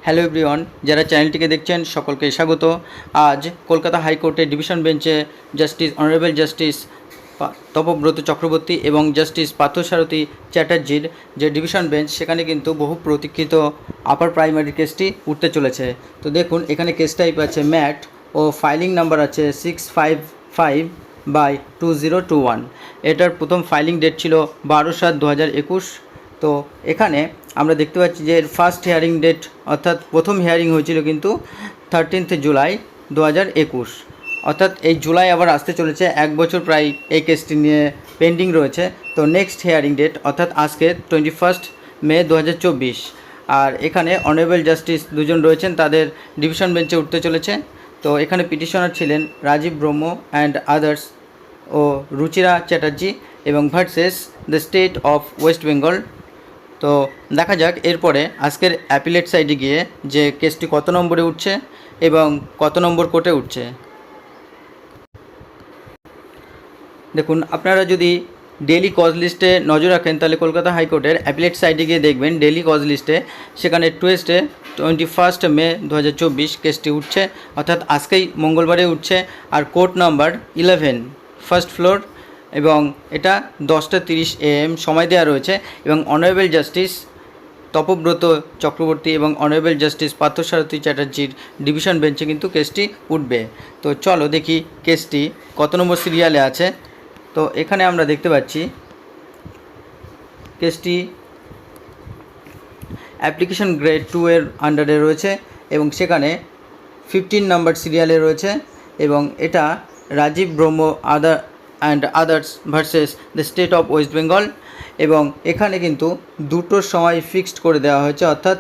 Hello everyone, যারা চ্যানেলটিকে দেখছেন সকলকে স্বাগত। আজ কলকাতা হাইকোর্টের ডিভিশন বেঞ্চে justice honourable justice Tapabrata Chakraborty এবং জাস্টিস পার্থসারথী চ্যাটার্জির যে ডিভিশন বেঞ্চ, সেখানে কিন্তু বহু প্রতীক্ষিত আপার প্রাইমারি কেসটি উঠতে চলেছে। তো দেখুন, এখানে কেস টাইপ আছে ম্যাট ও ফাইলিং নাম্বার আছে 655/2021। এটার প্রথম ফাইলিং ডেট ছিল 12/7/2021। তো এখানে আমরা দেখতে পাচ্ছি যে এর ফার্স্ট হিয়ারিং ডেট অর্থাৎ প্রথম হিয়ারিং হয়েছিল কিন্তু 13 জুলাই 2021। অর্থাৎ এই জুলাই আবার আসতে চলেছে, এক বছর প্রায় এই কেসটি নিয়ে পেন্ডিং রয়েছে। তো নেক্সট হিয়ারিং ডেট অর্থাৎ আজকে 21 মে 2024। আর এখানে অনারেবল জাস্টিস দুজন রয়েছেন, তাদের ডিভিশন বেঞ্চে উঠতে চলেছে। তো এখানে পিটিশনার ছিলেন রাজীব ব্রহ্ম অ্যান্ড আদার্স ও রুচিরা চ্যাটার্জি এবং versus the state of West Bengal. তো দেখা যাক এরপরে আজকের অ্যাপিলেট সাইডে গিয়ে যে কেসটি কত নম্বরে উঠছে এবং কত নম্বর কোর্টে উঠছে। দেখুন, আপনারা যদি ডেলি কজ লিস্টে নজর রাখেন তাহলে কলকাতা হাইকোর্টের অ্যাপিলেট সাইডে গিয়ে দেখবেন ডেলি কজ লিস্টে সেখানে টুয়েসডে 21 মে 2024 কেসটি উঠছে, অর্থাৎ আজকেই মঙ্গলবারে উঠছে। আর কোর্ট নাম্বার 11, ফার্স্ট ফ্লোর, এবং এটা 10:30 AM সময় দেওয়া রয়েছে। এবং অনারেবল জাস্টিস তপব্রত চক্রবর্তী এবং অনারেবল জাস্টিস পার্থসারথী চ্যাটার্জির ডিভিশন বেঞ্চে কিন্তু কেসটি উঠবে। তো চলো দেখি কেসটি কত নম্বর সিরিয়ালে আছে। তো এখানে আমরা দেখতে পাচ্ছি কেসটি অ্যাপ্লিকেশন গ্রেড 2 এর আন্ডারে রয়েছে এবং সেখানে 15 নম্বর সিরিয়ালে রয়েছে। এবং এটা রাজীব ব্রহ্ম others versus the state of West Bengal. এবং এখানে কিন্তু দুটোর সময় ফিক্সড করে দেওয়া হয়েছে, অর্থাৎ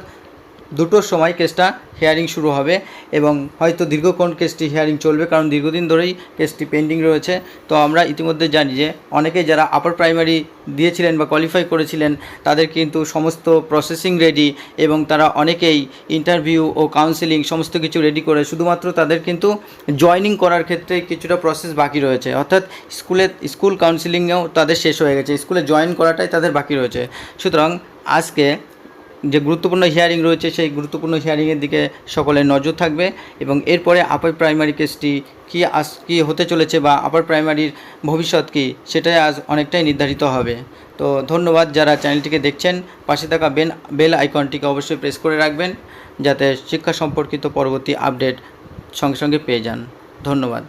দুটোর সময় কেসটা হিয়ারিং শুরু হবে এবং হয়তো দীর্ঘক্ষণ কেসটি হিয়ারিং চলবে, কারণ দীর্ঘদিন ধরেই কেসটি পেন্ডিং রয়েছে। তো আমরা ইতিমধ্যে জানি যে অনেকে যারা আপার প্রাইমারি দিয়েছিলেন বা কোয়ালিফাই করেছিলেন তাদের কিন্তু সমস্ত প্রসেসিং রেডি এবং তারা অনেকেই ইন্টারভিউ ও কাউন্সেলিং সমস্ত কিছু রেডি করে, শুধুমাত্র তাদের কিন্তু জয়নিং করার ক্ষেত্রে কিছুটা প্রসেস বাকি রয়েছে, অর্থাৎ স্কুল কাউন্সেলিংয়েও তাদের শেষ হয়ে গেছে, স্কুলে জয়েন করাটাই তাদের বাকি রয়েছে। সুতরাং আজকে যে গুরুত্বপূর্ণ হিয়ারিং রয়েছে সেই গুরুত্বপূর্ণ হিয়ারিংয়ের দিকে সকলের নজর থাকবে এবং এরপরে আপার প্রাইমারি কেসটি কী হতে চলেছে বা আপার প্রাইমারির ভবিষ্যৎ কী, সেটাই আজ অনেকটাই নির্ধারিত হবে। তো ধন্যবাদ যারা চ্যানেলটিকে দেখছেন, পাশে থাকা বেল আইকনটিকে অবশ্যই প্রেস করে রাখবেন যাতে শিক্ষা সম্পর্কিত পরবর্তী আপডেট সঙ্গে সঙ্গে পেয়ে যান। ধন্যবাদ।